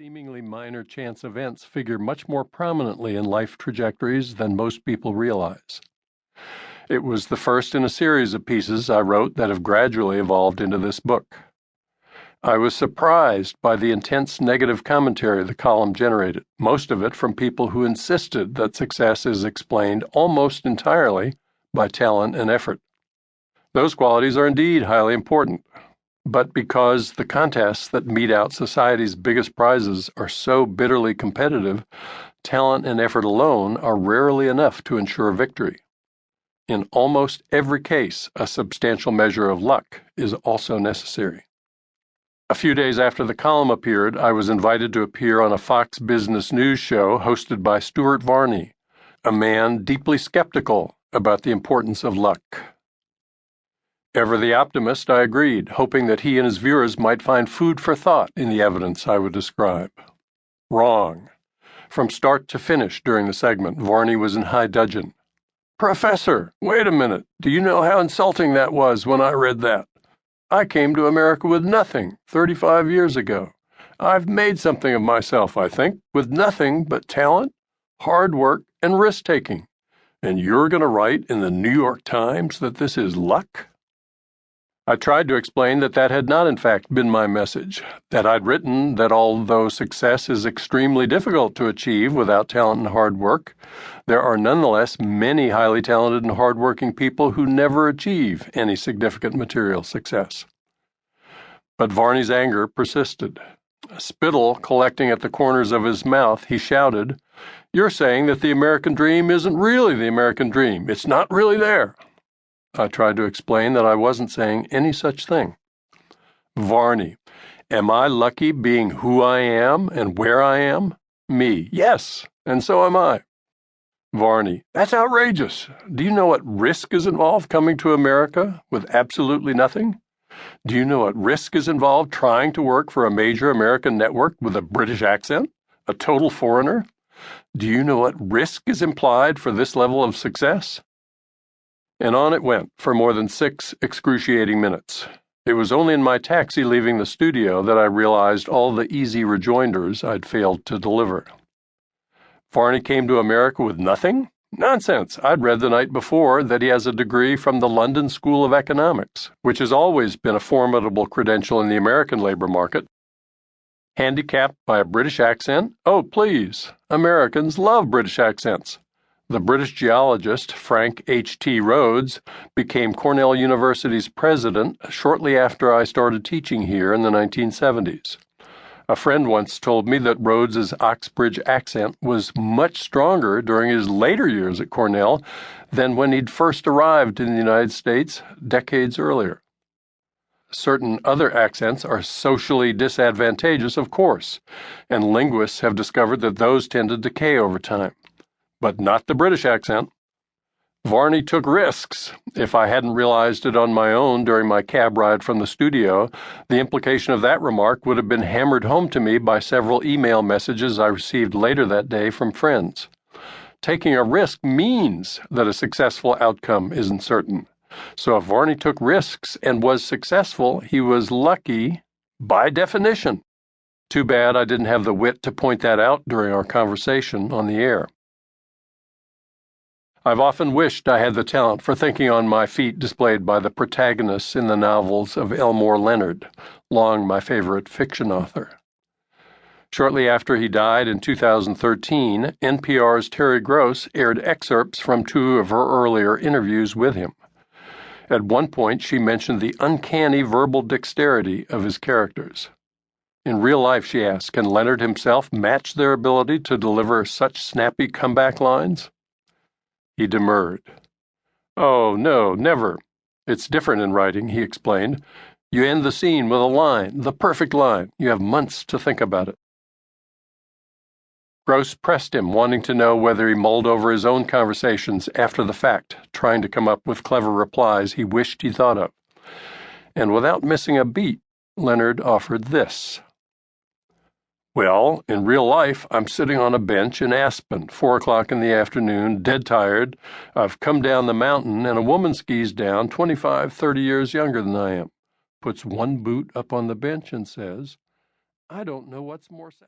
seemingly minor chance events figure much more prominently in life trajectories than most people realize. It was the first in a series of pieces I wrote that have gradually evolved into this book. I was surprised by the intense negative commentary the column generated, most of it from people who insisted that success is explained almost entirely by talent and effort. Those qualities are indeed highly important, but because the contests that mete out society's biggest prizes are so bitterly competitive, talent and effort alone are rarely enough to ensure victory. In almost every case, a substantial measure of luck is also necessary. A few days after the column appeared, I was invited to appear on a Fox Business News show hosted by Stuart Varney, a man deeply skeptical about the importance of luck. Ever the optimist, I agreed, hoping that he and his viewers might find food for thought in the evidence I would describe. Wrong. From start to finish during the segment, Varney was in high dudgeon. "Professor, wait a minute. Do you know how insulting that was when I read that? I came to America with nothing 35 years ago. I've made something of myself, I think, with nothing but talent, hard work, and risk-taking. And you're going to write in the New York Times that this is luck?" I tried to explain that that had not in fact been my message, that I'd written that although success is extremely difficult to achieve without talent and hard work, there are nonetheless many highly talented and hardworking people who never achieve any significant material success. But Varney's anger persisted. Spittle collecting at the corners of his mouth, he shouted, "You're saying that the American dream isn't really the American dream. It's not really there." I tried to explain that I wasn't saying any such thing. "Varney, am I lucky being who I am and where I am? Me, yes, and so am I." Varney, "That's outrageous. Do you know what risk is involved coming to America with absolutely nothing? Do you know what risk is involved trying to work for a major American network with a British accent? A total foreigner? Do you know what risk is implied for this level of success?" And on it went for more than 6 excruciating minutes. It was only in my taxi leaving the studio that I realized all the easy rejoinders I'd failed to deliver. Varney came to America with nothing? Nonsense! I'd read the night before that he has a degree from the London School of Economics, which has always been a formidable credential in the American labor market. Handicapped by a British accent? Oh, please! Americans love British accents. The British geologist Frank H.T. Rhodes became Cornell University's president shortly after I started teaching here in the 1970s. A friend once told me that Rhodes's Oxbridge accent was much stronger during his later years at Cornell than when he'd first arrived in the United States decades earlier. Certain other accents are socially disadvantageous, of course, and linguists have discovered that those tend to decay over time. But not the British accent. Varney took risks. If I hadn't realized it on my own during my cab ride from the studio, the implication of that remark would have been hammered home to me by several email messages I received later that day from friends. Taking a risk means that a successful outcome isn't certain. So if Varney took risks and was successful, he was lucky by definition. Too bad I didn't have the wit to point that out during our conversation on the air. I've often wished I had the talent for thinking on my feet displayed by the protagonists in the novels of Elmore Leonard, long my favorite fiction author. Shortly after he died in 2013, NPR's Terry Gross aired excerpts from 2 of her earlier interviews with him. At one point, she mentioned the uncanny verbal dexterity of his characters. In real life, she asked, can Leonard himself match their ability to deliver such snappy comeback lines? He demurred. "Oh, no, never. It's different in writing," he explained. "You end the scene with a line, the perfect line. You have months to think about it." Gross pressed him, wanting to know whether he mulled over his own conversations after the fact, trying to come up with clever replies he wished he thought of. And without missing a beat, Leonard offered this. "Well, in real life, I'm sitting on a bench in Aspen, 4 o'clock in the afternoon, dead tired. I've come down the mountain, and a woman skis down 25, 30 years younger than I am, puts one boot up on the bench and says, 'I don't know what's more